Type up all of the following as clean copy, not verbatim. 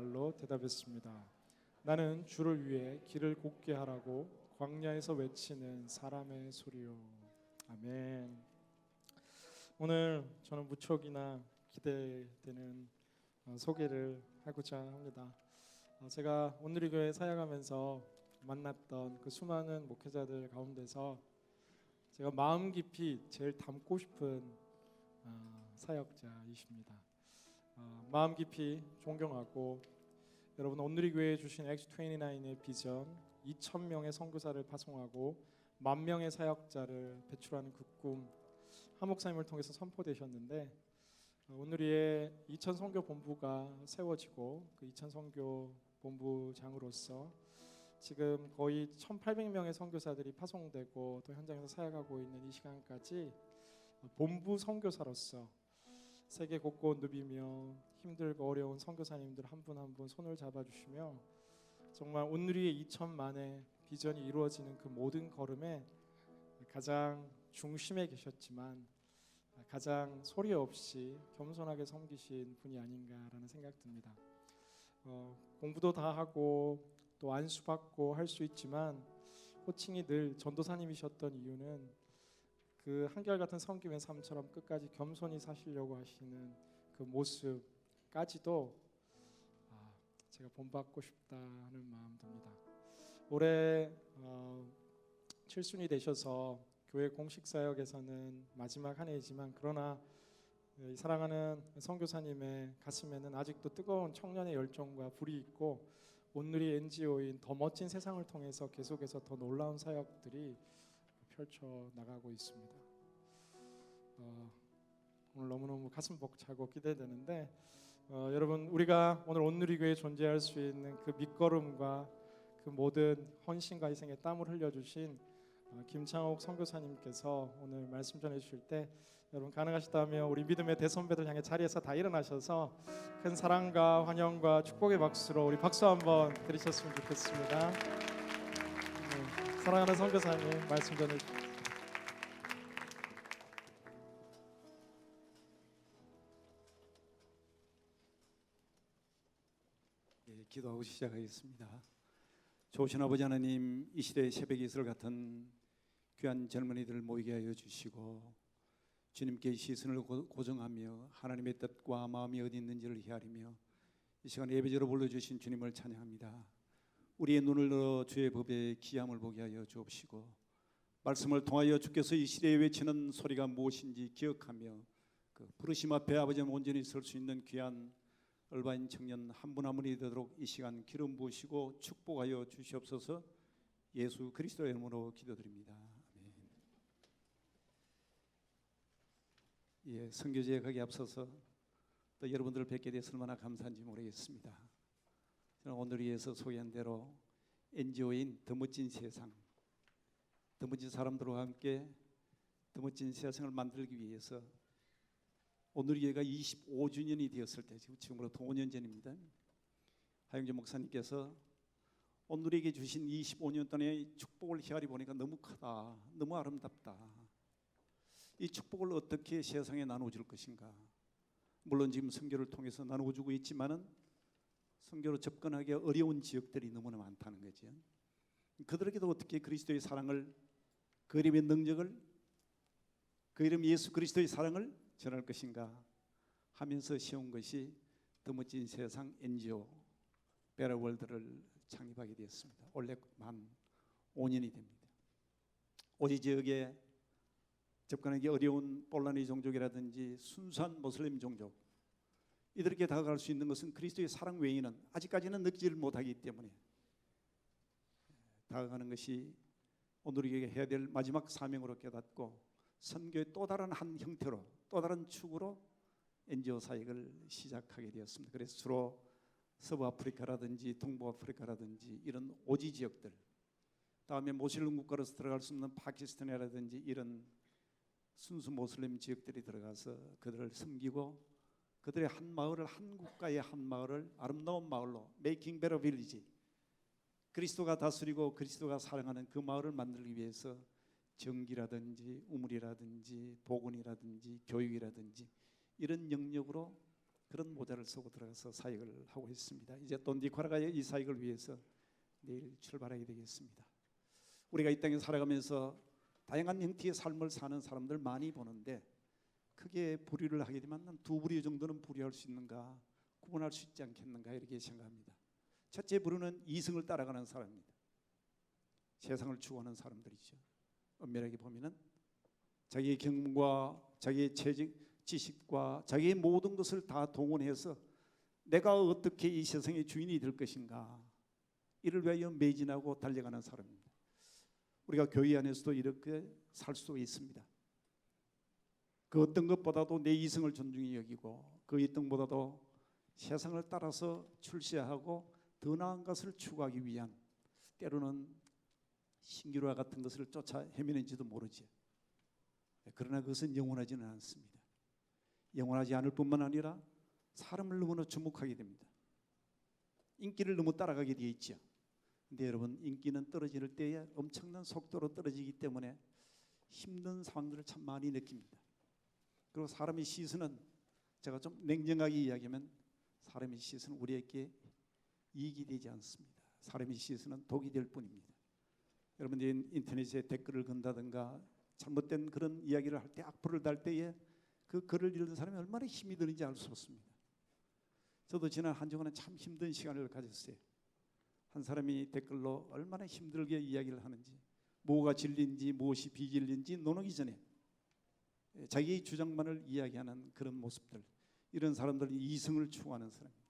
말로 대답했습니다. 나는 주를 위해 길을 곱게 하라고 광야에서 외치는 사람의 소리요. 아멘. 오늘 저는 무척이나 기대되는 소개를 하고자 합니다. 제가 온누리 교회 사역하면서 만났던 그 수많은 목회자들 가운데서 제가 마음 깊이 제일 닮고 싶은 사역자이십니다. 마음 깊이 존경하고 여러분 온누리 교회에 주신 X29의 비전 2,000명의 선교사를 파송하고 10,000명의 사역자를 배출하는 그 꿈 한 목사님을 통해서 선포되셨는데 온누리의 2,000 선교 본부가 세워지고 그 2,000 선교 본부장으로서 지금 거의 1,800명의 선교사들이 파송되고 또 현장에서 사역하고 있는 이 시간까지 본부 선교사로서 세계 곳곳 누비며 힘들고 어려운 선교사님들 한 분 한 분 손을 잡아주시며 정말 온누리의 2,000만의 비전이 이루어지는 그 모든 걸음에 가장 중심에 계셨지만 가장 소리 없이 겸손하게 섬기신 분이 아닌가라는 생각 듭니다. 공부도 다 하고 또 안수받고 할 수 있지만 호칭이 늘 전도사님이셨던 이유는 그 한결같은 섬김의 삶처럼 끝까지 겸손히 사시려고 하시는 그 모습까지도 제가 본받고 싶다 하는 마음 듭니다. 올해 7순이 되셔서 교회 공식 사역에서는 마지막 한 해이지만 그러나 사랑하는 선교사님의 가슴에는 아직도 뜨거운 청년의 열정과 불이 있고 온누리 NGO인 더 멋진 세상을 통해서 계속해서 더 놀라운 사역들이 펼쳐 나가고 있습니다. 오늘 너무너무 가슴 벅차고 기대되는데 여러분 우리가 오늘 온누리 교회에 존재할 수 있는 그 밑거름과 그 모든 헌신과 희생에 땀을 흘려주신 김창옥 선교사님께서 오늘 말씀 전해주실 때 여러분 가능하시다면 우리 믿음의 대선배들 향해 자리에서 다 일어나셔서 큰 사랑과 환영과 축복의 박수로 우리 박수 한번 드리셨으면 좋겠습니다. 사랑하는 선교사님 말씀 전해주십시오. 기도하고 시작하겠습니다. 좋으신 아버지 하나님, 이 시대의 새벽 이슬 같은 귀한 젊은이들을 모이게 하여 주시고 주님께 시선을 고정하며 하나님의 뜻과 마음이 어디 있는지를 헤아리며 이 시간 예배제로 불러주신 주님을 찬양합니다. 우리의 눈을 열어 주의 법의 기함을 보게 하여 주옵시고 말씀을 통하여 주께서 이 시대에 외치는 소리가 무엇인지 기억하며 그 부르심 앞에 아버지 온전히 설 수 있는 귀한 얼바인 청년 한 분 한 분이 되도록 이 시간 기름 부으시고 축복하여 주시옵소서. 예수 그리스도의 이름으로 기도드립니다. 아멘. 예, 선교제에 가기 앞서서 또 여러분들을 뵙게 돼서 얼마나 감사한지 모르겠습니다. 저는 오늘 위해서 소개한 대로 NGO인 더 멋진 세상, 더 멋진 사람들과 함께 더 멋진 세상을 만들기 위해서 온누리 교회가 25주년이 되었을 때 지금으로부터 5년 전입니다. 하영재 목사님께서 온누리에게 주신 25년 동안의 축복을 헤아리 보니까 너무 크다, 너무 아름답다. 이 축복을 어떻게 세상에 나눠줄 것인가. 물론 지금 선교를 통해서 나눠주고 있지만은 선교로 접근하기 어려운 지역들이 너무나 많다는 거죠. 그들에게도 어떻게 그리스도의 사랑을, 그 이름의 능력을, 그 이름 예수 그리스도의 사랑을 전할 것인가 하면서 세운 것이 더 멋진 세상 NGO 베러월드를 창립하게 되었습니다. 올해 만 5년이 됩니다. 오지 지역에 접근하기 어려운 볼라니 종족이라든지 순수한 모슬림 종족 이들에게 다가갈 수 있는 것은 그리스도의 사랑 외에는 아직까지는 느끼지를 못하기 때문에 다가가는 것이 오늘 우리에게 해야 될 마지막 사명으로 깨닫고 선교의 또 다른 한 형태로 또 다른 축으로 NGO 사역을 시작하게 되었습니다. 그래서 주로 서부아프리카라든지 동부아프리카라든지 이런 오지 지역들, 다음에 모슬림 국가로서 들어갈 수 없는 파키스탄이라든지 이런 순수 모슬림 지역들이 들어가서 그들을 섬기고 그들의 한 마을을, 한 국가의 한 마을을 아름다운 마을로 Making Better Village, 그리스도가 다스리고 그리스도가 사랑하는 그 마을을 만들기 위해서 전기라든지 우물이라든지 보건이라든지 교육이라든지 이런 영역으로 그런 모자를 쓰고 들어가서 사역을 하고 있습니다. 이제 또 니카라과의 이 사역을 위해서 내일 출발하게 되겠습니다. 우리가 이 땅에 살아가면서 다양한 형태의 삶을 사는 사람들 많이 보는데 크게 불의를 하게 되면 한 두 부류 정도는 불의할 수 있는가, 구분할 수 있지 않겠는가 이렇게 생각합니다. 첫째 부류는 이성을 따라가는 사람입니다. 세상을 추구하는 사람들이죠. 엄밀하게 보면은 자기의 경험과 자기의 지식과 자기의 모든 것을 다 동원해서 내가 어떻게 이 세상의 주인이 될 것인가 이를 위하여 매진하고 달려가는 사람입니다. 우리가 교회 안에서도 이렇게 살 수 있습니다. 그 어떤 것보다도 내 이성을 존중히 여기고 그 어떤 것보다도 세상을 따라서 출세하고 더 나은 것을 추구하기 위한 때로는 신기루와 같은 것을 쫓아 헤매는지도 모르지. 그러나 그것은 영원하지는 않습니다. 영원하지 않을 뿐만 아니라 사람을 너무나 주목하게 됩니다. 인기를 너무 따라가게 되어 있죠. 근데 여러분, 인기는 떨어질 때에 엄청난 속도로 떨어지기 때문에 힘든 상황들을 참 많이 느낍니다. 그리고 사람의 시선은, 제가 좀 냉정하게 이야기하면 사람의 시선은 우리에게 이익이 되지 않습니다. 사람의 시선은 독이 될 뿐입니다. 여러분들이 인터넷에 댓글을 건다든가 잘못된 그런 이야기를 할 때, 악플을 달 때에 그 글을 읽는 사람이 얼마나 힘이 드는지 알 수 없습니다. 저도 지난 한 주간은 참 힘든 시간을 가졌어요. 한 사람이 댓글로 얼마나 힘들게 이야기를 하는지, 뭐가 진리인지 무엇이 비진리인지 논하기 전에 자기의 주장만을 이야기하는 그런 모습들, 이런 사람들은 이성을 추구하는 사람입니다.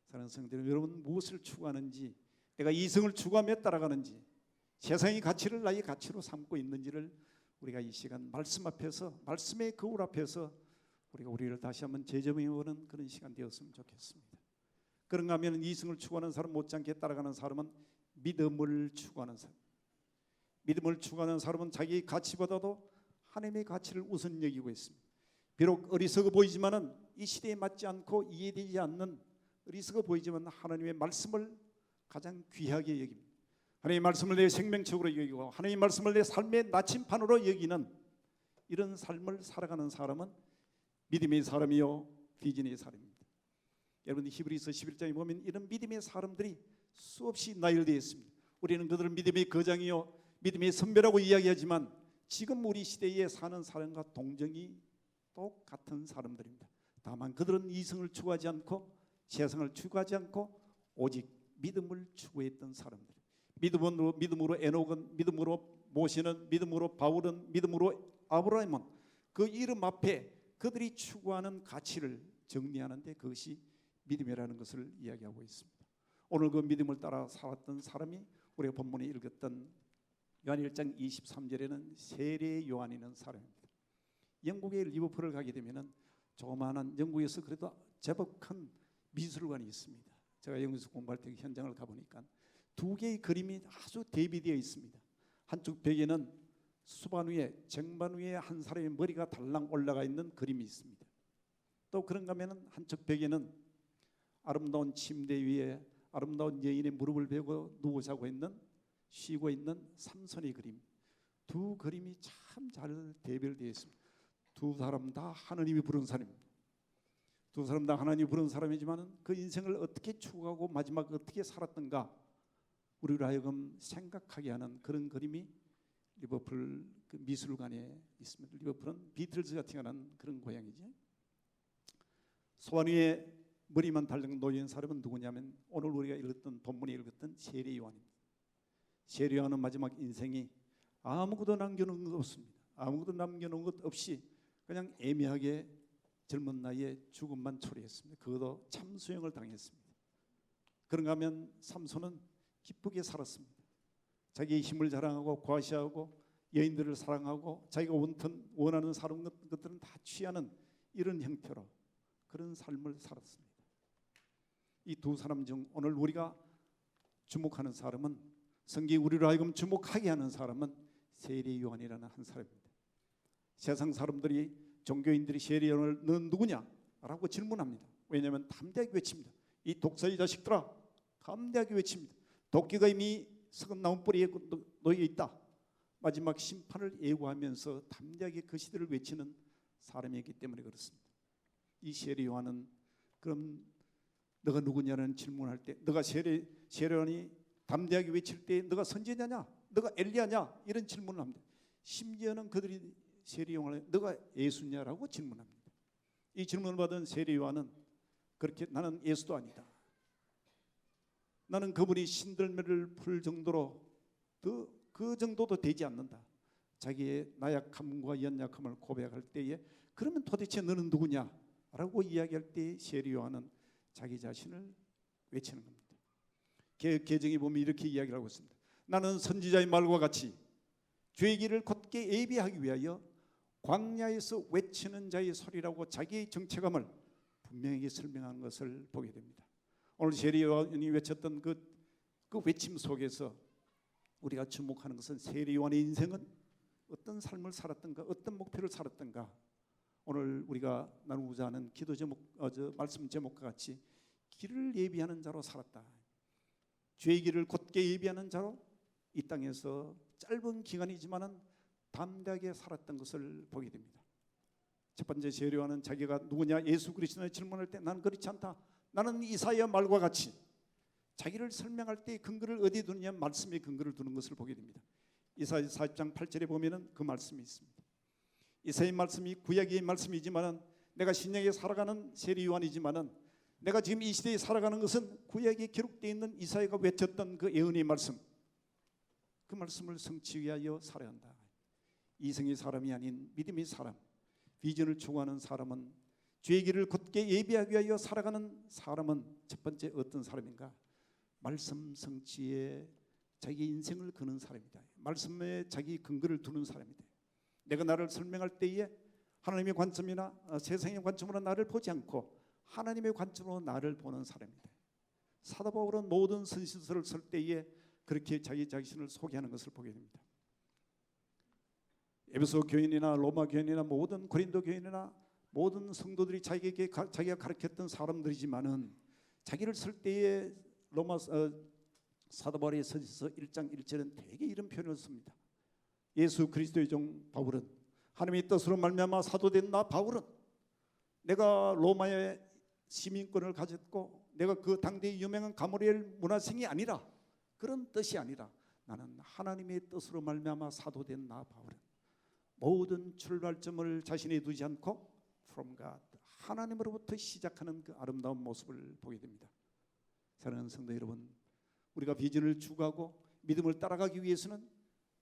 사랑하는 성도들, 여러분 무엇을 추구하는지, 내가 이성을 추구하며 따라가는지, 세상의 가치를 나의 가치로 삼고 있는지를 우리가 이 시간 말씀 앞에서, 말씀의 거울 앞에서 우리가 우리를 다시 한번 재점해보는 그런 시간 되었으면 좋겠습니다. 그런가 하면 이성을 추구하는 사람 못지않게 따라가는 사람은 믿음을 추구하는 사람. 믿음을 추구하는 사람은 자기의 가치보다도 하나님의 가치를 우선 여기고 있습니다. 비록 어리석어 보이지만은 이 시대에 맞지 않고 이해되지 않는, 어리석어 보이지만 하나님의 말씀을 가장 귀하게 여깁니다. 하나님의 말씀을 내 생명책으로 여기고 하나님의 말씀을 내 삶의 나침판으로 여기는 이런 삶을 살아가는 사람은 믿음의 사람이요 비전의 사람입니다. 여러분, 히브리서 11장에 보면 이런 믿음의 사람들이 수없이 나열되어 있습니다. 우리는 그들을 믿음의 거장이요 믿음의 선배라고 이야기하지만 지금 우리 시대에 사는 사람과 동정이 똑같은 사람들입니다. 다만 그들은 이성을 추구하지 않고 세상을 추구하지 않고 오직 믿음을 추구했던 사람들. 믿음으로 에녹은, 믿음으로 모세는, 믿음으로 바울은, 믿음으로 아브라함은, 그 이름 앞에 그들이 추구하는 가치를 정리하는데 그것이 믿음이라는 것을 이야기하고 있습니다. 오늘 그 믿음을 따라 살았던 사람이 우리가 본문에 읽었던 요한 1장 23절에는 세례 요한이라는 사람입니다. 영국의 리버풀을 가게 되면은 조그마한, 영국에서 그래도 제법 큰 미술관이 있습니다. 제가 영국에서 공부할 때 현장을 가보니까 두 개의 그림이 아주 대비되어 있습니다. 한쪽 벽에는 수반 위에, 쟁반 위에 한 사람의 머리가 달랑 올라가 있는 그림이 있습니다. 또 그런가 하면 한쪽 벽에는 아름다운 침대 위에 아름다운 여인의 무릎을 베고 누워 자고 있는, 쉬고 있는 삼손의 그림, 두 그림이 참 잘 대별되어 있습니다. 두 사람 다 하나님이 부른 사람입니다. 두 사람 다 하나님이 부른 사람이지만 그 인생을 어떻게 추구하고 마지막 어떻게 살았던가 우리로 하여금 생각하게 하는 그런 그림이 리버풀 그 미술관에 있습니다. 리버풀은 비틀즈가 태어난 그런 고향이지. 소환 위에 머리만 달랑 놓인 사람은 누구냐면 오늘 우리가 읽었던, 본문에 읽었던 세례 요한입니다. 세례 요한은 마지막 인생이 아무것도 남겨놓은 것 없습니다. 아무것도 남겨놓은 것 없이 그냥 애매하게 젊은 나이에 죽음만 초래했습니다. 그것도 참수형을 당했습니다. 그런가 하면 삼손은 기쁘게 살았습니다. 자기의 힘을 자랑하고 과시하고 여인들을 사랑하고 자기가 원하는 사는 것들은 다 취하는 이런 형태로 그런 삶을 살았습니다. 이 두 사람 중 오늘 우리가 주목하는 사람은, 성경이 우리로 하여금 주목하게 하는 사람은 세례 요한이라는 한 사람입니다. 세상 사람들이, 종교인들이 세례 요한을 넌 누구냐? 라고 질문합니다. 왜냐하면 담대하게 외칩니다. 이 독사의 자식들아, 담대하게 외칩니다. 도끼가 이미 썩은 나무 뿌리에 놓여 있다. 마지막 심판을 예고하면서 담대하게 그 시대를 외치는 사람이기 때문에 그렇습니다. 이 세례 요한은 그럼 너가 누구냐는 질문할 때 너가 세례 요한이 담대하게 외칠 때 너가 선지자냐? 너가 엘리야냐? 이런 질문을 합니다. 심지어는 그들이 세례 요한을 너가 예수냐라고 질문합니다. 이 질문을 받은 세례 요한은 그렇게 나는 예수도 아니다. 나는 그분이 신들매를 풀 정도로 그 정도도 되지 않는다. 자기의 나약함과 연약함을 고백할 때에 그러면 도대체 너는 누구냐? 라고 이야기할 때 세례 요한은 자기 자신을 외치는 겁니다. 계정에 보면 이렇게 이야기를 하고 있습니다. 나는 선지자의 말과 같이 주의 길을 곧게 예비하기 위하여 광야에서 외치는 자의 소리라고 자기의 정체감을 분명하게 설명하는 것을 보게 됩니다. 오늘 세례 요한이 외쳤던 그 외침 속에서 우리가 주목하는 것은 세례 요한의 인생은 어떤 삶을 살았던가, 어떤 목표를 살았던가. 오늘 우리가 나누고자 하는 기도 제목, 말씀 제목과 같이 길을 예비하는 자로 살았다. 주의 길을 곧게 예비하는 자로 이 땅에서 짧은 기간이지만은 담대하게 살았던 것을 보게 됩니다. 첫 번째 세례 요한은 자기가 누구냐 예수 그리스도의 질문할 때 나는 그렇지 않다. 나는 이사야 말과 같이 자기를 설명할 때 근거를 어디에 두느냐 말씀에 근거를 두는 것을 보게 됩니다. 이사야 40장 8절에 보면은 그 말씀이 있습니다. 이사야 말씀이 구약의 말씀이지만은 내가 신약에 살아가는 세례 요한이지만은 내가 지금 이 시대에 살아가는 것은 구약에 기록되어 있는 이사야가 외쳤던 그 예언의 말씀, 그 말씀을 성취 위하여 살아야 한다. 이성의 사람이 아닌 믿음의 사람, 비전을 추구하는 사람은 주의 길을 곧게 예비하기 위하여 살아가는 사람은 첫 번째 어떤 사람인가? 말씀 성취에 자기 인생을 거는 사람이다. 말씀에 자기 근거를 두는 사람이다. 내가 나를 설명할 때에 하나님의 관점이나 세상의 관점으로 나를 보지 않고 하나님의 관점으로 나를 보는 사람이다. 사도 바울은 모든 선지서를 쓸 때에 그렇게 자기 자신을 소개하는 것을 보게 됩니다. 에베소 교인이나 로마 교인이나 모든 고린도 교인이나 모든 성도들이 자기가 가르쳤던 사람들이지만은 자기를 쓸 때에 로마 사도 바울의 서지서 1장 1절은 되게 이런 표현을 씁니다. 예수 그리스도의 종 바울은 하나님의 뜻으로 말미암아 사도된 나 바울은 내가 로마의 시민권을 가졌고 내가 그 당대의 유명한 가모리엘 문화생이 아니라 그런 뜻이 아니라 나는 하나님의 뜻으로 말미암아 사도된 나 바울은 모든 출발점을 자신에 두지 않고 from God 하나님으로부터 시작하는 그 아름다운 모습을 보게 됩니다. 사랑하는 성도 여러분, 우리가 비전을 추구하고 믿음을 따라가기 위해서는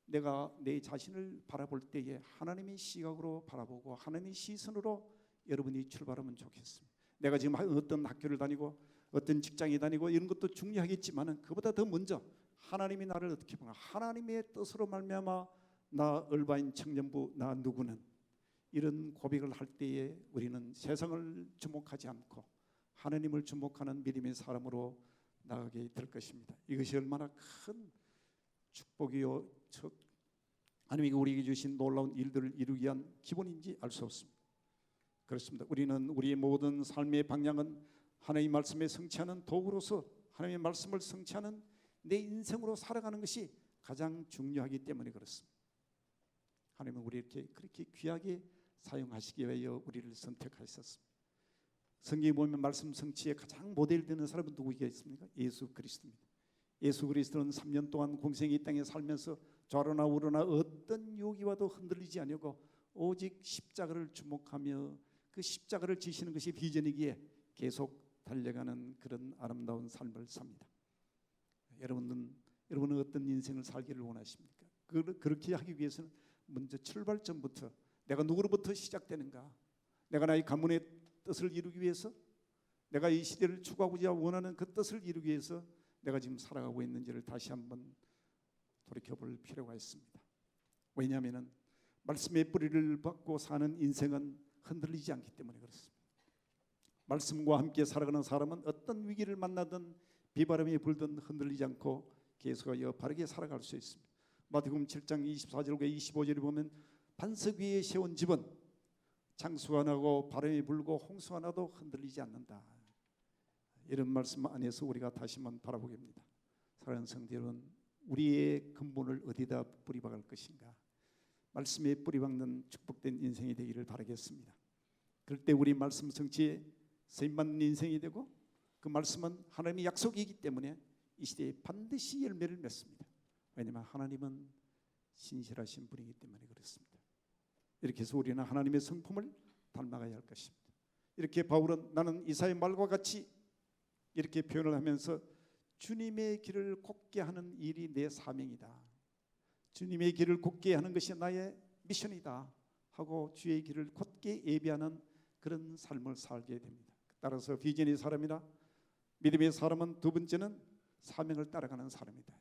내가 내 자신을 바라볼 때에 하나님의 시각으로 바라보고 하나님의 시선으로 여러분이 출발하면 좋겠습니다. 내가 지금 어떤 학교를 다니고 어떤 직장에 다니고 이런 것도 중요하겠지만은 그보다 더 먼저 하나님이 나를 어떻게 보나 하나님의 뜻으로 말미암아 나 얼바인 청년부 나 누구는 이런 고백을 할 때에 우리는 세상을 주목하지 않고 하나님을 주목하는 믿음의 사람으로 나가게 될 것입니다. 이것이 얼마나 큰 축복이요 하나님이 우리에게 주신 놀라운 일들을 이루기 위한 기본인지 알 수 없습니다. 그렇습니다. 우리는 우리의 모든 삶의 방향은 하나님의 말씀에 성취하는 도구로서 하나님의 말씀을 성취하는 내 인생으로 살아가는 것이 가장 중요하기 때문에 그렇습니다. 하나님은 우리 그렇게 귀하게 사용하시기 위하여 우리를 선택하셨습니다. 성경에 보면 말씀 성취에 가장 모델되는 사람은 누구겠습니까? 예수 그리스도입니다. 예수 그리스도는 3년 동안 공생의 이 땅에 살면서 좌로나 우로나 어떤 유혹이와도 흔들리지 아니하고 오직 십자가를 주목하며 그 십자가를 지시는 것이 비전이기에 계속 달려가는 그런 아름다운 삶을 삽니다. 여러분은 어떤 인생을 살기를 원하십니까? 그렇게 하기 위해서는 먼저 출발점부터 내가 누구로부터 시작되는가? 내가 나의 가문의 뜻을 이루기 위해서 내가 이 시대를 추구하고자 원하는 그 뜻을 이루기 위해서 내가 지금 살아가고 있는지를 다시 한번 돌이켜볼 필요가 있습니다. 왜냐하면 말씀의 뿌리를 받고 사는 인생은 흔들리지 않기 때문에 그렇습니다. 말씀과 함께 살아가는 사람은 어떤 위기를 만나든 비바람이 불든 흔들리지 않고 계속하여 바르게 살아갈 수 있습니다. 마태복음 7장 24절과 25절에 보면 반석 위에 세운 집은 창수가 나고 바람이 불고 홍수가 나도 흔들리지 않는다. 이런 말씀 안에서 우리가 다시 한번 바라보게 됩니다. 사랑하는 성도 여러분, 우리의 근본을 어디다 뿌리박을 것인가? 말씀에 뿌리박는 축복된 인생이 되기를 바라겠습니다. 그럴 때 우리 말씀 성취에 쓰임받는 인생이 되고 그 말씀은 하나님의 약속이기 때문에 이 시대에 반드시 열매를 맺습니다. 왜냐하면 하나님은 신실하신 분이기 때문에 그렇습니다. 이렇게 해서 우리는 하나님의 성품을 닮아가야 할 것입니다. 이렇게 바울은 나는 이사의 말과 같이 이렇게 표현을 하면서 주님의 길을 곱게 하는 일이 내 사명이다. 주님의 길을 곱게 하는 것이 나의 미션이다 하고 주의 길을 곧게 예비하는 그런 삶을 살게 됩니다. 따라서 비전의 사람이나 믿음의 사람은 두 번째는 사명을 따라가는 사람이다.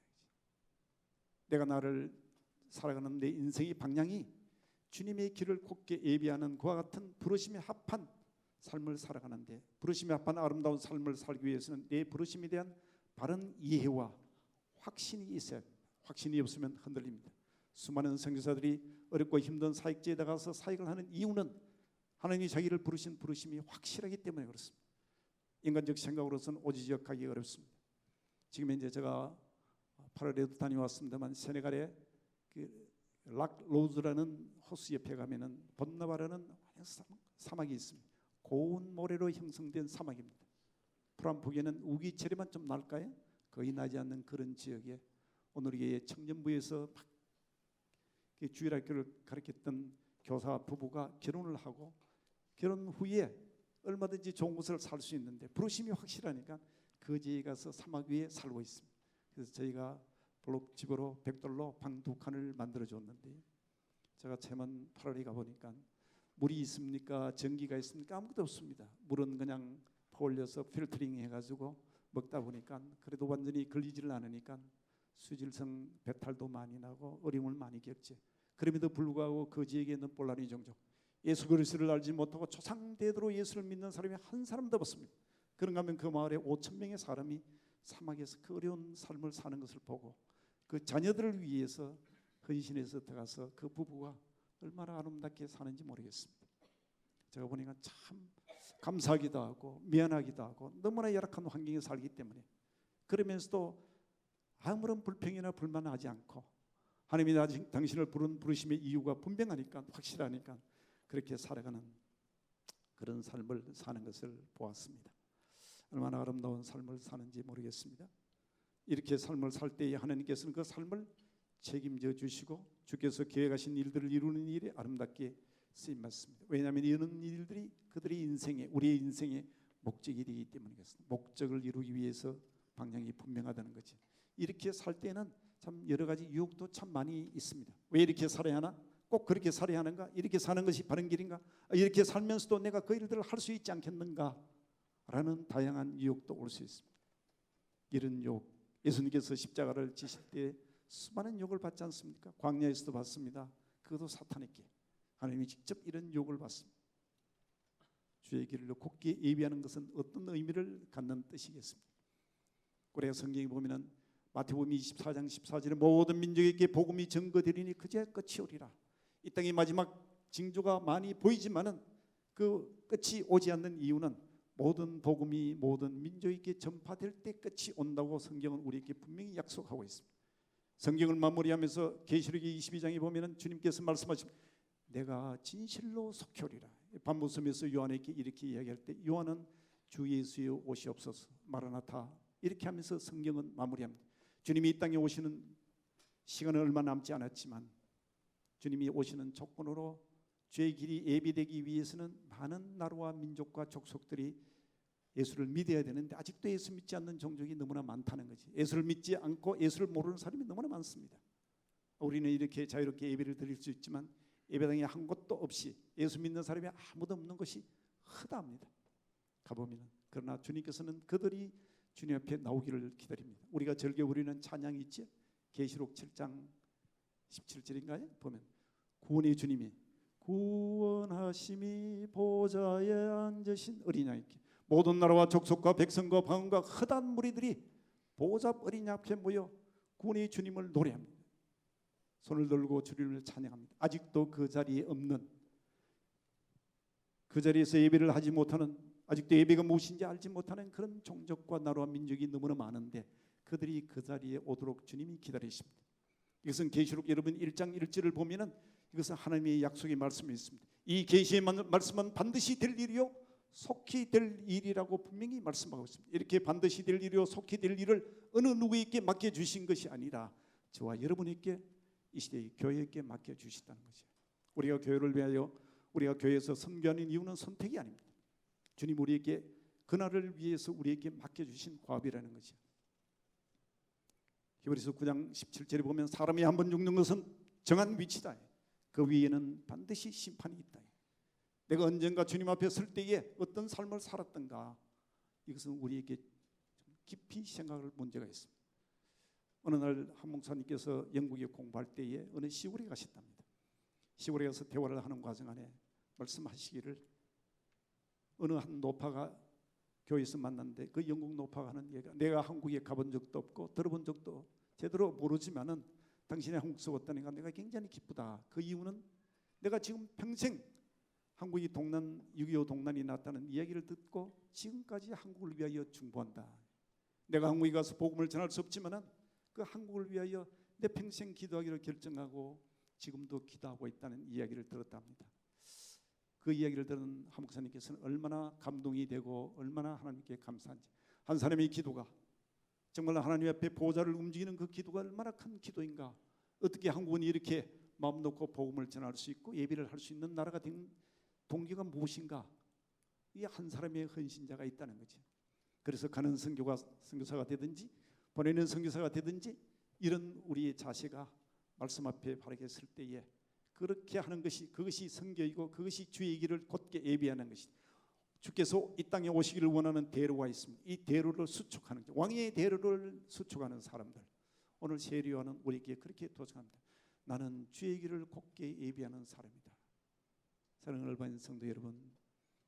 내가 나를 살아가는 내 인생의 방향이 주님의 길을 곱게 예비하는 그와 같은 부르심에 합한 삶을 살아가는데, 부르심에 합한 아름다운 삶을 살기 위해서는 내 부르심에 대한 바른 이해와 확신이 있어야 합니다. 확신이 없으면 흔들립니다. 수많은 선교사들이 어렵고 힘든 사역지에 나가서 사역을 하는 이유는 하나님이 자기를 부르신 부르심이 확실하기 때문에 그렇습니다. 인간적 생각으로서는 오지지역하기 어렵습니다. 지금 이제 제가 8월에도 다녀왔습니다만 세네갈에 그 락로즈라는 호수 옆에 가면은 본나바라는 사막이 있습니다. 고운 모래로 형성된 사막입니다. 프랑프에는 우기철에만 좀 날까요? 거의 나지 않는 그런 지역에 오늘 이 청년부에서 막 주일학교를 가르쳤던 교사 부부가 결혼을 하고 결혼 후에 얼마든지 좋은 곳을 살 수 있는데 부르심이 확실하니까 그 지에 가서 사막 위에 살고 있습니다. 그래서 저희가 블록집으로 $100 방 2칸을 만들어 줬는데 제가 처음 8월에 가보니까 물이 있습니까? 전기가 있습니까? 아무것도 없습니다. 물은 그냥 퍼올려서 필터링 해가지고 먹다 보니까 그래도 완전히 걸리지를 않으니까 수질성 배탈도 많이 나고 어려움을 많이 겪지. 그럼에도 불구하고 그 지역에는 본란이 종족 예수 그리스도를 알지 못하고 초상대대로 예수를 믿는 사람이 한 사람도 없습니다. 그런가 하면 그 마을에 5,000명의 사람이 사막에서 그 어려운 삶을 사는 것을 보고 그 자녀들을 위해서 헌신해서 들어가서 그 부부가 얼마나 아름답게 사는지 모르겠습니다. 제가 보니까 참 감사하기도 하고 미안하기도 하고 너무나 열악한 환경에 살기 때문에 그러면서도 아무런 불평이나 불만하지 않고 하나님이 당신을 부르심의 이유가 분명하니까 확실하니까 그렇게 살아가는 그런 삶을 사는 것을 보았습니다. 얼마나 아름다운 삶을 사는지 모르겠습니다. 이렇게 삶을 살 때에 하나님께서는 그 삶을 책임져 주시고 주께서 계획하신 일들을 이루는 일에 아름답게 쓰임 받습니다. 왜냐하면 이런 일들이 그들의 인생에 우리의 인생의 목적이 되기 때문에 그렇습니다. 목적을 이루기 위해서 방향이 분명하다는 거지. 이렇게 살 때는 참 여러 가지 유혹도 참 많이 있습니다. 왜 이렇게 살아야 하나? 꼭 그렇게 살아야 하는가? 이렇게 사는 것이 바른 길인가? 이렇게 살면서도 내가 그 일들을 할 수 있지 않겠는가? 라는 다양한 유혹도 올 수 있습니다. 이런 유혹, 예수님께서 십자가를 지실 때 수많은 유혹을 받지 않습니까? 광야에서도 받습니다. 그것도 사탄에게 하나님이 직접 이런 유혹을 받습니다. 주의 길을 곱게 예비하는 것은 어떤 의미를 갖는 뜻이겠습니까? 우리가 성경에 보면은 마태복음 24장 14절에 모든 민족에게 복음이 전거되리니 그제 끝이 오리라. 이 땅의 마지막 징조가 많이 보이지만은 그 끝이 오지 않는 이유는 모든 복음이 모든 민족에게 전파될 때 끝이 온다고 성경은 우리에게 분명히 약속하고 있습니다. 성경을 마무리하면서 계시록기 22장에 보면은 주님께서 말씀하십니다. 내가 진실로 속효리라. 반복섬에서 요한에게 이렇게 이야기할 때 요한은 주 예수의 오시옵소서 마라나타 이렇게 하면서 성경은 마무리합니다. 주님이 이 땅에 오시는 시간은 얼마 남지 않았지만 주님이 오시는 조건으로 주의 길이 예비되기 위해서는 많은 나라와 민족과 족속들이 예수를 믿어야 되는데 아직도 예수 믿지 않는 종족이 너무나 많다는 거지. 예수를 믿지 않고 예수를 모르는 사람이 너무나 많습니다. 우리는 이렇게 자유롭게 예배를 드릴 수 있지만 예배당에 한 곳도 없이 예수 믿는 사람이 아무도 없는 것이 허다합니다. 가보면 그러나 주님께서는 그들이 주님 앞에 나오기를 기다립니다. 우리가 즐겨 부르는 찬양이 있죠. 계시록 7장 17절인가요? 보면 구원의 주님이 구원하심이 보좌에 앉으신 어린 양이께 모든 나라와 족속과 백성과 방언과 허다한 무리들이 보좌 어린 양 앞에 모여 구원의 주님을 노래합니다. 손을 들고 주님을 찬양합니다. 아직도 그 자리에 없는 그 자리에서 예배를 하지 못하는 아직도 예배가 무엇인지 알지 못하는 그런 종족과 나라와 민족이 너무나 많은데 그들이 그 자리에 오도록 주님이 기다리십니다. 이것은 계시록 여러분 1장 1절을 보면은 이것은 하나님의 약속의 말씀이 있습니다. 이 계시의 말씀은 반드시 될 일이요 속히 될 일이라고 분명히 말씀하고 있습니다. 이렇게 반드시 될 일이요 속히 될 일을 어느 누구에게 맡겨주신 것이 아니라 저와 여러분에게 이 시대의 교회에게 맡겨주셨다는 거죠. 우리가 교회를 위하여 우리가 교회에서 선교하는 이유는 선택이 아닙니다. 주님 우리에게 그날을 위해서 우리에게 맡겨주신 과업이라는 거죠. 히브리서 9장 17절에 보면 사람이 한 번 죽는 것은 정한 위치다. 그 위에는 반드시 심판이 있다. 내가 언젠가 주님 앞에 설 때에 어떤 삶을 살았던가 이것은 우리에게 깊이 생각할 문제가 있습니다. 어느 날 한 목사님께서 영국에 공부할 때에 어느 시골에 가셨답니다. 시골에 가서 대화를 하는 과정 안에 말씀하시기를 어느 한 노파가 교회에서 만났는데 그 영국 노파가 하는 얘기가 내가 한국에 가본 적도 없고 들어본 적도 제대로 모르지만은 당신이 한국에서 왔다니까 내가 굉장히 기쁘다. 그 이유는 내가 지금 평생 한국이 6.25 동란이 났다는 이야기를 듣고 지금까지 한국을 위하여 중보한다. 내가 한국에 가서 복음을 전할 수 없지만은 그 한국을 위하여 내 평생 기도하기로 결정하고 지금도 기도하고 있다는 이야기를 들었답니다. 그 이야기를 들은 한 목사님께서는 얼마나 감동이 되고 얼마나 하나님께 감사한지, 한 사람의 기도가 정말 하나님 앞에 보좌를 움직이는 그 기도가 얼마나 큰 기도인가, 어떻게 한국은 이렇게 마음 놓고 복음을 전할 수 있고 예배를 할 수 있는 나라가 된 동기가 무엇인가, 이 한 사람의 헌신자가 있다는 거지. 그래서 가는 선교사가 되든지 보내는 선교사가 되든지 이런 우리의 자세가 말씀 앞에 바르게 설 때에 그렇게 하는 것이 그것이 선교이고 그것이 주의 길을 곧게 예비하는 것이 주께서 이 땅에 오시기를 원하는 대로가 있습니다. 이 대로를 수축하는 왕의 대로를 수축하는 사람들, 오늘 세리와는 우리에게 그렇게 도착합니다. 나는 주의 길을 곧게 예비하는 사람이다. 사랑하는 얼반 성도 여러분,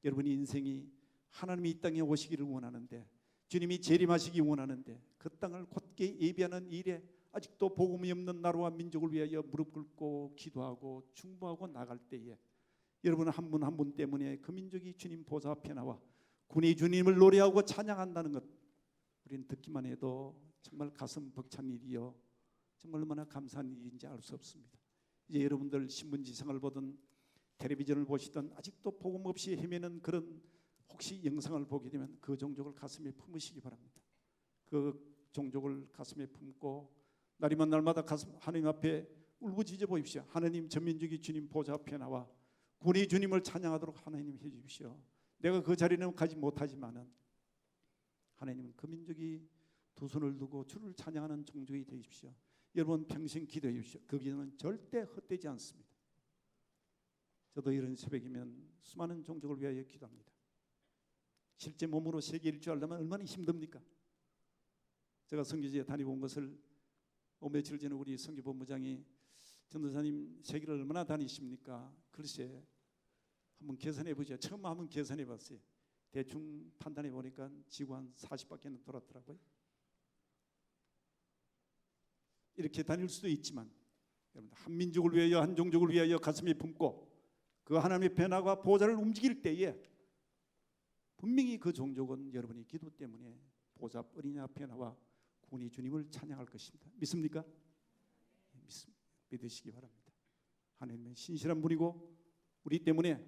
여러분의 인생이 하나님이 이 땅에 오시기를 원하는데 주님이 재림하시기 원하는데 그 땅을 곧게 예비하는 일에 아직도 복음이 없는 나라와 민족을 위하여 무릎 꿇고 기도하고 중보하고 나갈 때에 여러분 한 분 한 분 때문에 그 민족이 주님 보좌 앞에 나와 군이 주님을 노래하고 찬양한다는 것, 우리는 듣기만 해도 정말 가슴 벅찬 일이요 정말 얼마나 감사한 일인지 알 수 없습니다. 이제 여러분들 신문지상을 보든 텔레비전을 보시든 아직도 복음 없이 헤매는 그런 혹시 영상을 보게 되면 그 종족을 가슴에 품으시기 바랍니다. 그 종족을 가슴에 품고 날이면 날마다 가슴 하나님 앞에 울부짖어 보십시오. 하나님, 전 민족이 주님 보좌 앞에 나와 군이 주님을 찬양하도록 하나님 해주십시오. 내가 그 자리는 가지 못하지만은 하나님은 그 민족이 두 손을 두고 주를 찬양하는 종족이 되십시오. 여러분 평생 기도해 주십시오. 그 기도는 절대 헛되지 않습니다. 저도 이런 새벽이면 수많은 종족을 위하여 기도합니다. 실제 몸으로 세계 일주하려면 얼마나 힘듭니까? 제가 선교지에 다니고 온 것을 며칠 전에 우리 선교본부장이 전도사님 세계를 얼마나 다니십니까? 글쎄 한번 계산해 보죠. 처음 한번 계산해 봤어요. 대충 판단해 보니까 지구 한 40바퀴는 돌았더라고요. 이렇게 다닐 수도 있지만 여러분 한 민족을 위하여 한 종족을 위하여 가슴에 품고 그 하나님의 변화가 보좌를 움직일 때에 분명히 그 종족은 여러분의 기도 때문에 보좌 어린이 앞에 나와 군이 주님을 찬양할 것입니다. 믿습니까? 믿으시기 바랍니다. 하나님은 신실한 분이고 우리 때문에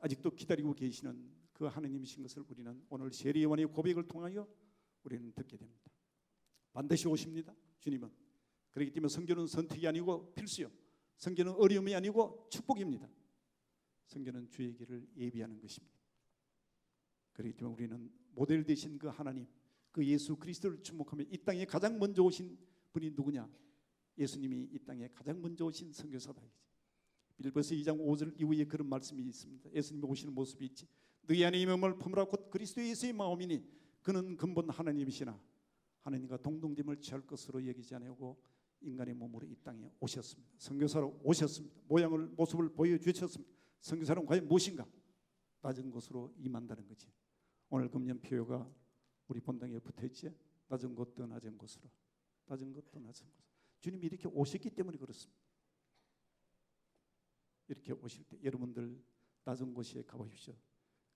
아직도 기다리고 계시는 그 하나님이신 것을 우리는 오늘 세리요한의 고백을 통하여 우리는 듣게 됩니다. 반드시 오십니다. 주님은. 그렇기 때문에 선교는 선택이 아니고 필수요. 선교는 어려움이 아니고 축복입니다. 선교는 주의 길을 예비하는 것입니다. 그렇기 때문에 우리는 모델 되신 그 하나님, 그 예수 그리스도를 주목하며 이 땅에 가장 먼저 오신 분이 누구냐? 예수님이 이 땅에 가장 먼저 오신 선교사다. 빌립보서 2장 5절 이후에 그런 말씀이 있습니다. 예수님이 오시는 모습이 있지. 너희 안에 이 몸을 품으라 곧 그리스도 예수의 마음이니 그는 근본 하나님이시나 하나님과 동등됨을 취할 것으로 여기지 아니하고 인간의 몸으로 이 땅에 오셨습니다. 선교사로 오셨습니다. 모습을 보여주셨습니다. 선교사는 과연 무엇인가? 낮은 곳으로 임한다는 거지. 오늘 금년 표어가 우리 본당에 붙어있지. 낮은 곳도 낮은 곳으로, 낮은 곳도 낮은 곳으로. 주님이 이렇게 오셨기 때문에 그렇습니다. 이렇게 오실 때 여러분들 낮은 곳에 가보십시오.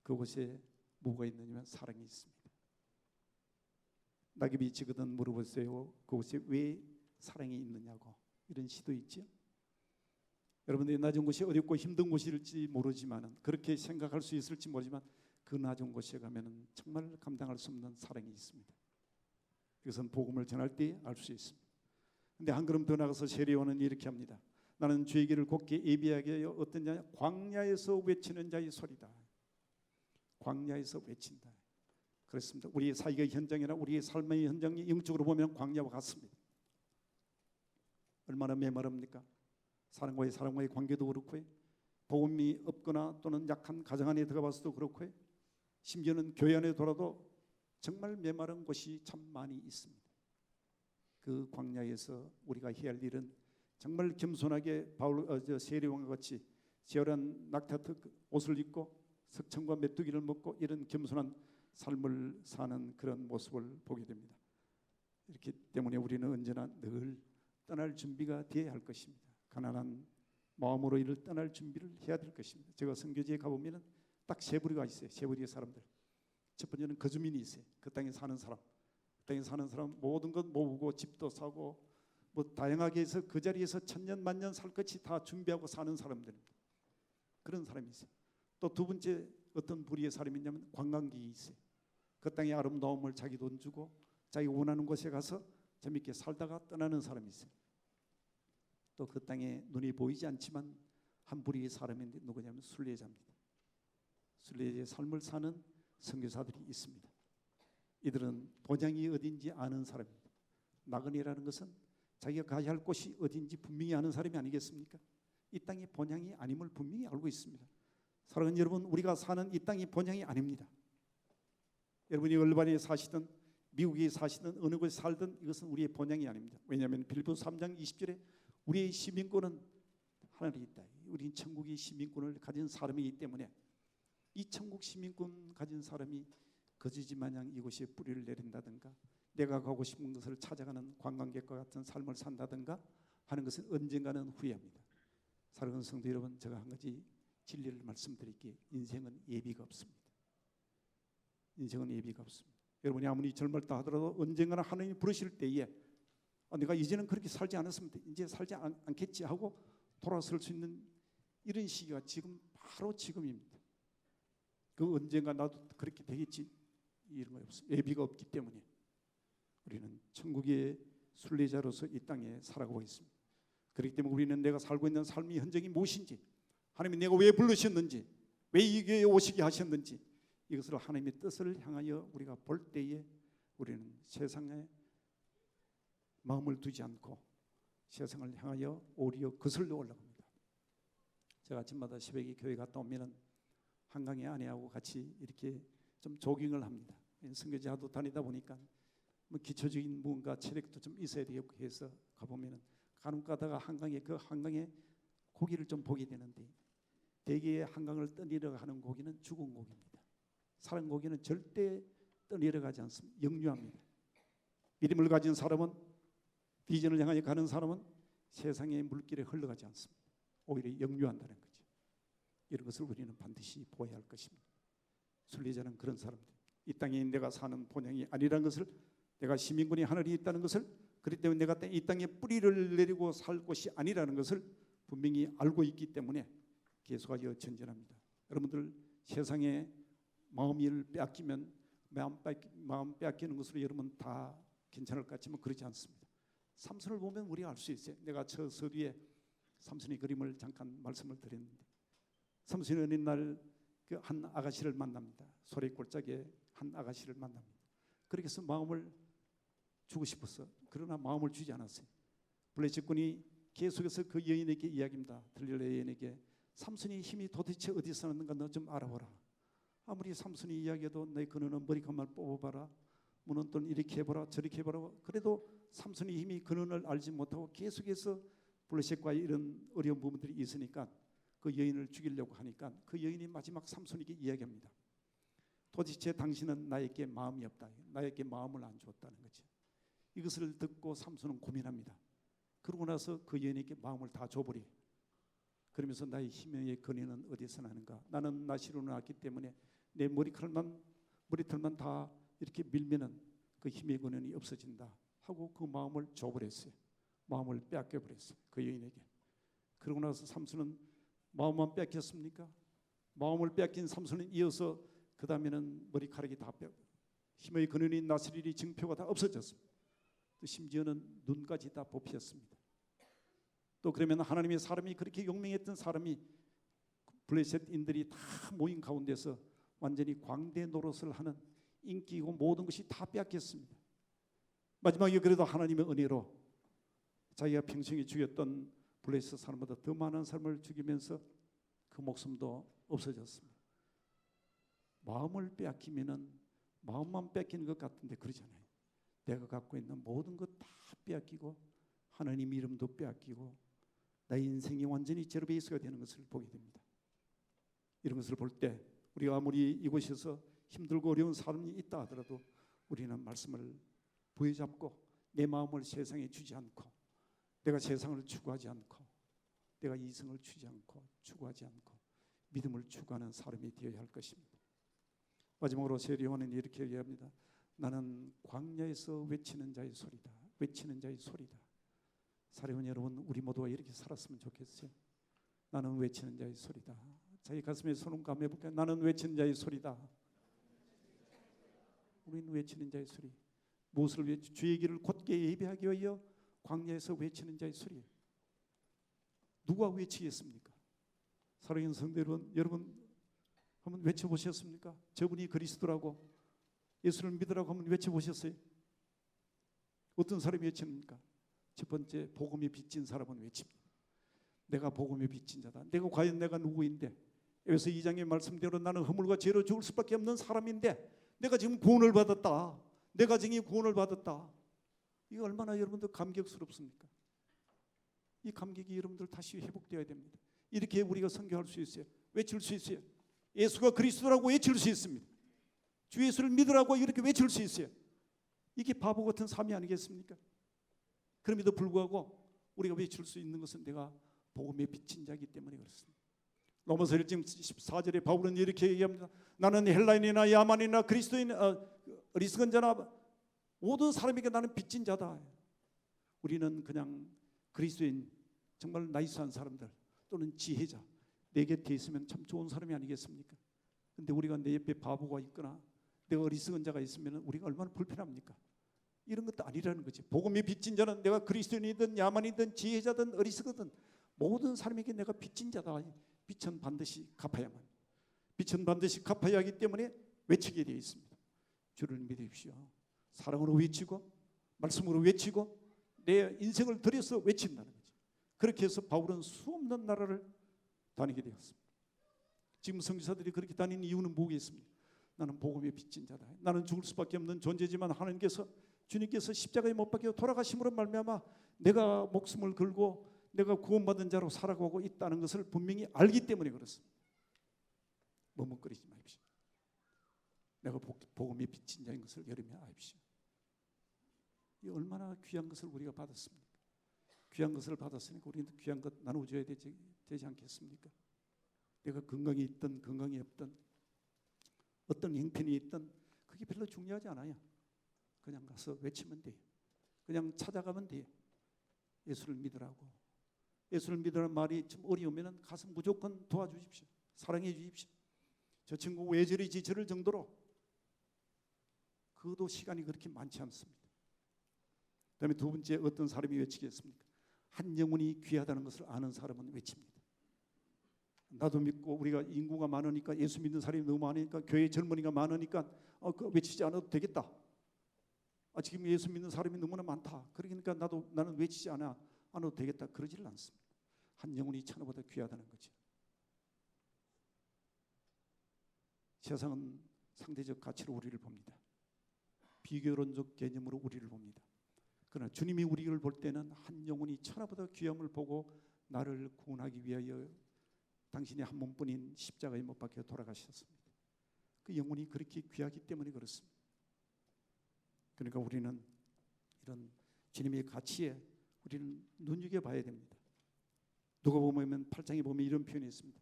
그곳에 뭐가 있느냐면 사랑이 있습니다. 낙엽이 지거든 물어보세요. 그곳에 왜 사랑이 있느냐고. 이런 시도 있죠. 여러분들이 낮은 곳이 어렵고 힘든 곳일지 모르지만, 그렇게 생각할 수 있을지 모르지만, 그 낮은 곳에 가면은 정말 감당할 수 없는 사랑이 있습니다. 이것은 복음을 전할 때 알 수 있습니다. 근데 한 걸음 더 나가서 세례요한은 이렇게 합니다. 나는 주의 길을 곧게 예비하게 하여 어떤 자냐, 광야에서 외치는 자의 소리다. 광야에서 외친다. 그렇습니다. 우리의 사역의 현장이나 우리의 삶의 현장이 영적으로 보면 광야와 같습니다. 얼마나 메마릅니까? 사람과의 관계도 그렇고요, 복음이 없거나 또는 약한 가정 안에 들어가서도 그렇고요, 심지어는 교회 안에 돌아도 정말 메마른 곳이 참 많이 있습니다. 그 광야에서 우리가 해야 할 일은 정말 겸손하게 세례요한과 같이 지혈한 낙타트 옷을 입고 석청과 메뚜기를 먹고 이런 겸손한 삶을 사는 그런 모습을 보게 됩니다. 이렇기 때문에 우리는 언제나 늘 떠날 준비가 되어야 할 것입니다. 가난한 마음으로 이를 떠날 준비를 해야 될 것입니다. 제가 선교지에 가보면 딱 세 부류가 있어요. 세 부류의 사람들. 첫 번째는 거주민이 있어요. 그 땅에 사는 사람. 그 땅에 사는 사람 모든 것 모으고 집도 사고 뭐 다양하게 해서 그 자리에서 천년 만년 살 것이 다 준비하고 사는 사람들입니다. 그런 사람이 있어요. 또 두 번째 어떤 부류의 사람이 있냐면 관광객이 있어요. 그 땅의 아름다움을 자기 돈 주고 자기가 원하는 곳에 가서 재밌게 살다가 떠나는 사람이 있어요. 또 그 땅에 눈이 보이지 않지만 한 부류의 사람인데 누구냐면 순례자입니다. 순례자의 삶을 사는 선교사들이 있습니다. 이들은 본향이 어딘지 아는 사람입니다. 나그네라는 것은 자기가 가야 할 곳이 어딘지 분명히 아는 사람이 아니겠습니까? 이 땅이 본향이 아님을 분명히 알고 있습니다. 사랑하는 여러분, 우리가 사는 이 땅이 본향이 아닙니다. 여러분이 얼반에 사시든 미국에 사시든 어느 곳에 살든 이것은 우리의 본향이 아닙니다. 왜냐하면 빌립보 3장 20절에 우리의 시민권은 하늘에 있다. 우리는 천국의 시민권을 가진 사람이기 때문에 이 천국 시민권 가진 사람이 거지지 마냥 이곳에 뿌리를 내린다든가 내가 가고 싶은 것을 찾아가는 관광객과 같은 삶을 산다든가 하는 것은 언젠가는 후회합니다. 사랑하는 성도 여러분, 제가 한 가지 진리를 말씀드릴게요. 인생은 예비가 없습니다. 인생은 예비가 없습니다. 여러분이 아무리 젊었다 하더라도 언젠가는 하나님이 부르실 때에 내가 이제는 그렇게 살지 않았으면 이제 살지 않겠지 하고 돌아설 수 있는 이런 시기가 지금 바로 지금입니다. 그 언젠가 나도 그렇게 되겠지 이런 거 없습니다. 예비가 없기 때문에 우리는 천국의 순례자로서 이 땅에 살아가고 있습니다. 그렇기 때문에 우리는 내가 살고 있는 삶의 현장이 무엇인지, 하나님이 내가 왜 부르셨는지, 왜 이 교회에 오시게 하셨는지 이것을 하나님의 뜻을 향하여 우리가 볼 때에 우리는 세상에 마음을 두지 않고 세상을 향하여 오히려 거슬러 올라갑니다. 제가 아침마다 새벽에 교회 갔다 오면은 한강에 아내하고 같이 이렇게 좀 조깅을 합니다. 선교지하도 다니다 보니까 뭐 기초적인 뭔가 체력도 좀 있어야 되겠고 해서 가보면은 간혹 가다가 그 한강에 고기를 좀 보게 되는데 대개의 한강을 떠내려가는 고기는 죽은 고기입니다. 살은 고기는 절대 떠내려가지 않습니다. 영유합니다. 믿음을 가진 사람은, 비전을 향하여 가는 사람은 세상의 물길에 흘러가지 않습니다. 오히려 영유한다는 거죠. 이런 것을 우리는 반드시 보아야 할 것입니다. 순례자는 그런 사람들, 이 땅에 내가 사는 본향이 아니라는 것을, 내가 시민권이 하늘에 있다는 것을, 그렇기 때문에 내가 이 땅에 뿌리를 내리고 살 곳이 아니라는 것을 분명히 알고 있기 때문에 계속하여 전진합니다. 여러분들 세상에 마음을 빼앗기면 마음 빼앗기는 것으로 여러분 다 괜찮을 것 같지만 그렇지 않습니다. 삼손을 보면 우리가 알 수 있어요. 내가 저 서두에 삼손의 그림을 잠깐 말씀을 드렸는데, 삼손이 어느 날 그 한 아가씨를 만납니다. 소래골짜기에 한 아가씨를 만납니다. 그렇게 해서 마음을 주고 싶었어. 그러나 마음을 주지 않았어요. 블레셋군이 계속해서 그 여인에게 이야기합니다. 들릴라 여인에게 삼손의 힘이 도대체 어디서 났는가 너 좀 알아보라. 아무리 삼손이 이야기해도 내 그너는 머리카락만 뽑아봐라, 무는 돈 이렇게 해봐라 저렇게 해봐라. 그래도 삼손의 힘이 근원을 알지 못하고 계속해서 블레셋과의 이런 어려운 부분들이 있으니까 그 여인을 죽이려고 하니까 그 여인이 마지막 삼손에게 이야기합니다. 도대체 당신은 나에게 마음이 없다. 나에게 마음을 안 주었다는 거죠. 이것을 듣고 삼손은 고민합니다. 그러고 나서 그 여인에게 마음을 다 줘버려요. 그러면서 나의 힘의 근원은 어디서 나는가? 나는 나시로 나왔기 때문에 내 머리털만 다 이렇게 밀면은 그 힘의 근원이 없어진다 하고 그 마음을 줘버렸어요. 마음을 빼앗겨 버렸어요. 그 여인에게. 그러고 나서 삼손은 마음만 뺏겼습니까? 마음을 뺏긴 삼손은 이어서 그 다음에는 머리카락이 다 빼고 힘의 근원인 나스릴이 증표가 다 없어졌습니다. 또 심지어는 눈까지 다 뽑혔습니다. 또 그러면 하나님의 사람이 그렇게 용맹했던 사람이 블레셋인들이 다 모인 가운데서 완전히 광대 노릇을 하는 인기고 모든 것이 다 빼앗겼습니다. 마지막에 그래도 하나님의 은혜로 자기가 평생에 죽였던 블레셋 사람보다 더 많은 사람을 죽이면서 그 목숨도 없어졌습니다. 마음을 빼앗기면은 마음만 뺏기는 것 같은데 그러잖아요. 내가 갖고 있는 모든 것 다 빼앗기고 하나님 이름도 빼앗기고 나의 인생이 완전히 제로베이스가 되는 것을 보게 됩니다. 이런 것을 볼 때 우리가 아무리 이곳에서 힘들고 어려운 사람이 있다 하더라도 우리는 말씀을 부여잡고 내 마음을 세상에 주지 않고 내가 세상을 추구하지 않고 내가 이성을 주지 않고 추구하지 않고 믿음을 추구하는 사람이 되어야 할 것입니다. 마지막으로 세리요한은 이렇게 얘기합니다. 나는 광야에서 외치는 자의 소리다. 외치는 자의 소리다. 사랑하는 여러분, 우리 모두가 이렇게 살았으면 좋겠어요. 나는 외치는 자의 소리다. 자기 가슴에 손을 감해볼까요? 나는 외치는 자의 소리다. 우리는 외치는 자의 소리. 무엇을 외치? 주의 길을 곧게 예비하기 위하여 광야에서 외치는 자의 소리. 누가 외치겠습니까? 사랑하는 성도 여러분 한번 외쳐보셨습니까? 저분이 그리스도라고 예수를 믿으라고 한번 외쳐보셨어요? 어떤 사람이 외칩니까? 첫 번째, 복음에 빚진 사람은 외칩니다. 내가 복음에 빚진 자다. 과연 내가 누구인데? 에베소 2장의 말씀대로 나는 허물과 죄로 죽을 수밖에 없는 사람인데 내가 지금 구원을 받았다. 내가 지금 구원을 받았다. 이거 얼마나 여러분들 감격스럽습니까? 이 감격이 여러분들 다시 회복되어야 됩니다. 이렇게 우리가 선교할 수 있어요. 외칠 수 있어요. 예수가 그리스도라고 외칠 수 있습니다. 주 예수를 믿으라고 이렇게 외칠 수 있어요. 이게 바보 같은 삶이 아니겠습니까? 그럼에도 불구하고 우리가 외칠 수 있는 것은 내가 복음에 빚진 자이기 때문에 그렇습니다. 로마서 1장 14절에 바울은 이렇게 얘기합니다. 나는 헬라인이나 야만이나 그리스도인 어리석은자나 모든 사람에게 나는 빚진 자다. 우리는 그냥 그리스도인 정말 나이스한 사람들 또는 지혜자 내 곁에 있으면 참 좋은 사람이 아니겠습니까? 근데 우리가 내 옆에 바보가 있거나 내가 어리석은 자가 있으면 우리가 얼마나 불편합니까? 이런 것도 아니라는 거지. 복음에 빚진 자는 내가 그리스도인이든 야만이든 지혜자든 어리석거든 모든 사람에게 내가 빚진 자다. 빚은 반드시 갚아야만. 빚은 반드시 갚아야 하기 때문에 외치게 되어 있습니다. 주를 믿으십시오. 사랑으로 외치고 말씀으로 외치고 내 인생을 들여서 외친다는 거죠. 그렇게 해서 바울은 수없는 나라를 다니게 되었습니다. 지금 선교사들이 그렇게 다니는 이유는 뭐겠습니까? 나는 복음에 빚진 자다. 나는 죽을 수밖에 없는 존재지만 하나님께서 주님께서 십자가에 못 박혀 돌아가심으로 말미암아 내가 목숨을 걸고 내가 구원받은 자로 살아가고 있다는 것을 분명히 알기 때문에 그렇습니다. 머뭇거리지 마십시오. 내가 복음에 빚진 자인 것을 여러분이 아십시오. 이 얼마나 귀한 것을 우리가 받았습니까? 귀한 것을 받았으니까 우리는 귀한 것 나눠줘야 되지 않겠습니까? 내가 건강이 있든 건강이 없든 어떤 형편이 있든 그게 별로 중요하지 않아요. 그냥 가서 외치면 돼요. 그냥 찾아가면 돼요. 예수를 믿으라고. 예수를 믿으라는 말이 좀 어려우면 가서 무조건 도와주십시오. 사랑해 주십시오. 저 친구 왜 저리지 저럴 정도로 그것도 시간이 그렇게 많지 않습니다. 그다음에 두 번째 어떤 사람이 외치겠습니까? 한 영혼이 귀하다는 것을 아는 사람은 외칩니다. 나도 믿고 우리가 인구가 많으니까 예수 믿는 사람이 너무 많으니까 교회 젊은이가 많으니까 그 외치지 않아도 되겠다. 지금 예수 믿는 사람이 너무나 많다. 그러니까 나는 외치지 않아도 되겠다. 그러지를 않습니다. 한 영혼이 천하보다 귀하다는 거죠. 세상은 상대적 가치로 우리를 봅니다. 비교론적 개념으로 우리를 봅니다. 그러나 주님이 우리를 볼 때는 한 영혼이 천하보다 귀함을 보고 나를 구원하기 위하여 당신이 한 몸뿐인 십자가에 못 박혀 돌아가셨습니다. 그 영혼이 그렇게 귀하기 때문에 그렇습니다. 그러니까 우리는 이런 주님의 가치에 우리는 눈여겨봐야 됩니다. 누가 보면 8장에 보면 이런 표현이 있습니다.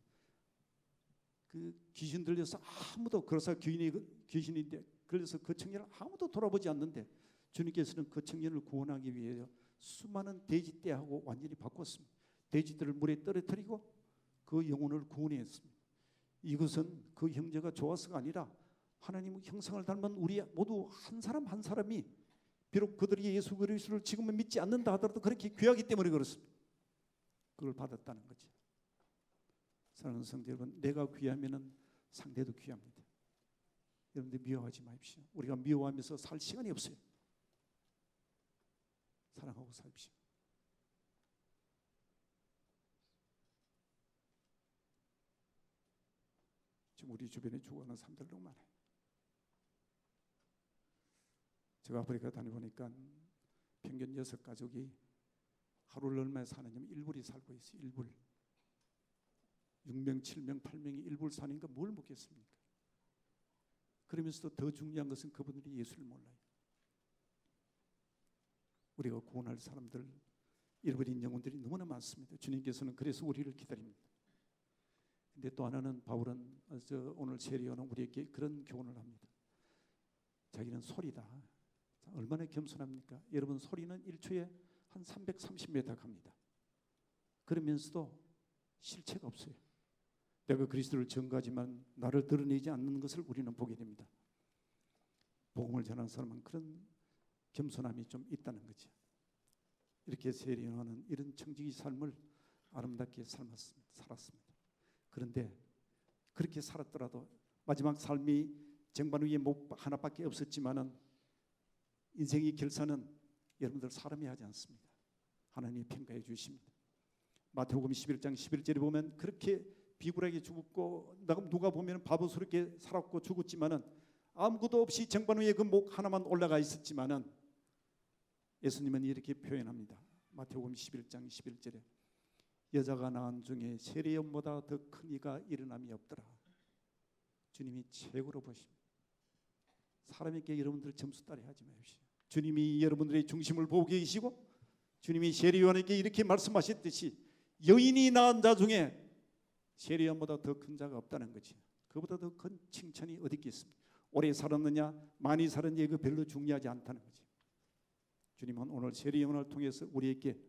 그 귀신 들려서 아무도 그래서 귀신인데 그래서 그 청년을 아무도 돌아보지 않는데 주님께서는 그 청년을 구원하기 위해 수많은 돼지떼하고 완전히 바꿨습니다. 돼지들을 물에 떨어뜨리고 그 영혼을 구원했습니다. 이것은 그 형제가 좋아서가 아니라 하나님의 형상을 닮은 우리 모두 한 사람 한 사람이 비록 그들이 예수 그리스도를 지금은 믿지 않는다 하더라도 그렇게 귀하기 때문에 그렇습니다. 그걸 받았다는 거죠. 사랑하는 성도 여러분, 내가 귀하면은 상대도 귀합니다. 여러분들 미워하지 마십시오. 우리가 미워하면서 살 시간이 없어요. 사랑하고 살십시오. 지금 우리 주변에 죽어가는 사람들 너무 많아요. 제가 아프리카 다녀보니까 평균 6가족이 하루를 얼마에 사느냐면 1불이 살고 있어요. 1불. 6명, 7명, 8명이 1불 사니까 뭘 먹겠습니까? 그러면서도 더 중요한 것은 그분들이 예수를 몰라요. 우리가 구원할 사람들, 잃어버린 영혼들이 너무나 많습니다. 주님께서는 그래서 우리를 기다립니다. 근데 또 하나는 바울은 오늘 세리요는 우리에게 그런 교훈을 합니다. 자기는 소리다. 얼마나 겸손합니까? 여러분, 소리는 1초에 한 330m 갑니다. 그러면서도 실체가 없어요. 내가 그리스도를 전가하지만 나를 드러내지 않는 것을 우리는 보게 됩니다. 복음을 전하는 사람은 그런 겸손함이 좀 있다는 거죠. 이렇게 세리요는 이런 청지기 삶을 아름답게 살았습니다. 그런데 그렇게 살았더라도 마지막 삶이 쟁반 위에 목 하나밖에 없었지만은 인생의 결산은 여러분들 사람이 하지 않습니다. 하나님이 평가해 주십니다. 마태복음 11장 11절에 보면 그렇게 비굴하게 죽었고 누가 보면 바보스럽게 살았고 죽었지만은 아무것도 없이 쟁반 위에 그 목 하나만 올라가 있었지만은 예수님은 이렇게 표현합니다. 마태복음 11장 11절에 여자가 낳은 중에 세례요보다 더 큰 이가 일어남이 없더라. 주님이 최고로 보십니다. 사람에게 여러분들 점수 따리 하지 마십시오. 주님이 여러분들의 중심을 보고 계시고 주님이 세례요한에게 이렇게 말씀하셨듯이 여인이 낳은 자 중에 세례요한보다 더 큰 자가 없다는 거지. 그보다 더 큰 칭찬이 어디 있겠습니까? 오래 살았느냐 많이 살았느냐 그 별로 중요하지 않다는 거지. 주님은 오늘 세례요한을 통해서 우리에게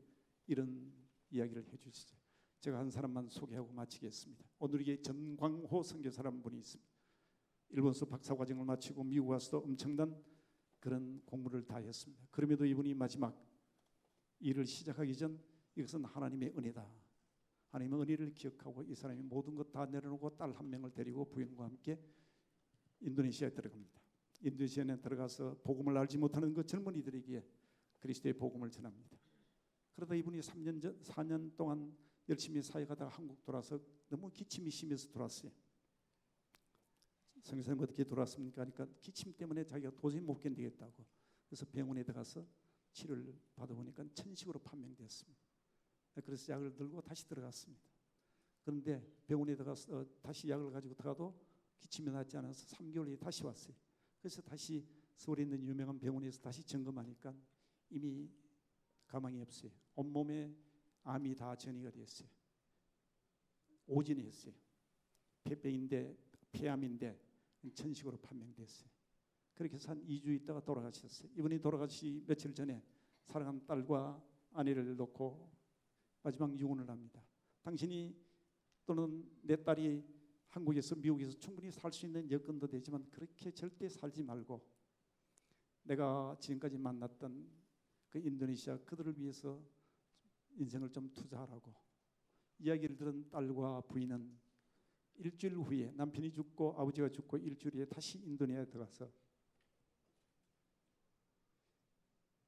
이런 이야기를 해주시죠. 제가 한 사람만 소개하고 마치겠습니다. 오늘 이게 전광호 선교사라는 분이 있습니다. 일본서 박사과정을 마치고 미국 와서도 엄청난 그런 공부를 다 했습니다. 그럼에도 이분이 마지막 일을 시작하기 전 이것은 하나님의 은혜다. 하나님의 은혜를 기억하고 이 사람이 모든 것 다 내려놓고 딸 한 명을 데리고 부인과 함께 인도네시아에 들어갑니다. 인도네시아에 들어가서 복음을 알지 못하는 그 젊은이들에게 그리스도의 복음을 전합니다. 그러다 이분이 4년 동안 열심히 사역하다가 한국 돌아서 너무 기침이 심해서 돌아왔어요. 성교사님 어떻게 돌아왔습니까? 그러니까 기침 때문에 자기가 도저히 못 견디겠다고. 그래서 병원에 들어가서 치료를 받아보니까 천식으로 판명됐습니다. 그래서 약을 들고 다시 들어갔습니다. 그런데 병원에 들어가서 다시 약을 가지고 들어가도 기침이 낫지 않아서 3개월 후에 다시 왔어요. 그래서 다시 서울에 있는 유명한 병원에서 다시 점검하니까 이미 가망이 없어요. 온몸에 암이 다 전이가 됐어요. 오진이 했어요. 폐병인데 폐암인데 천식으로 판명됐어요. 그렇게 해서 한 2주 있다가 돌아가셨어요. 이분이 돌아가시 며칠 전에 사랑하는 딸과 아내를 놓고 마지막 유언을 합니다. 당신이 또는 내 딸이 한국에서 미국에서 충분히 살 수 있는 여건도 되지만 그렇게 절대 살지 말고 내가 지금까지 만났던 그 인도네시아 그들을 위해서 인생을 좀 투자하라고 이야기를 들은 딸과 부인은 일주일 후에 남편이 죽고 아버지가 죽고 일주일 후에 다시 인도네시아에 들어가서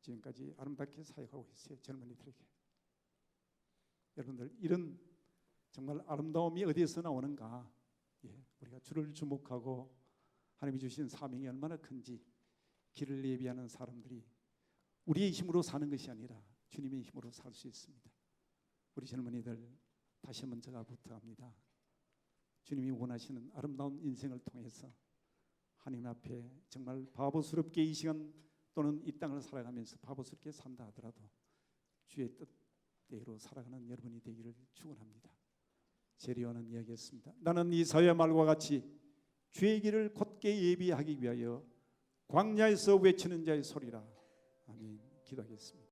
지금까지 아름답게 사역하고 있어요. 젊은이들에게. 여러분들 이런 정말 아름다움이 어디에서 나오는가? 우리가 주를 주목하고 하나님이 주신 사명이 얼마나 큰지 길을 예비하는 사람들이 우리의 힘으로 사는 것이 아니라 주님의 힘으로 살 수 있습니다. 우리 젊은이들 다시 한번 제가 부탁합니다. 주님이 원하시는 아름다운 인생을 통해서 하나님 앞에 정말 바보스럽게 이 시간 또는 이 땅을 살아가면서 바보스럽게 산다 하더라도 주의 뜻대로 살아가는 여러분이 되기를 축원합니다. 세리요한은 이야기했습니다. 나는 이 사회 말과 같이 주의 길을 곧게 예비하기 위하여 광야에서 외치는 자의 소리라. 아멘. 기도하겠습니다.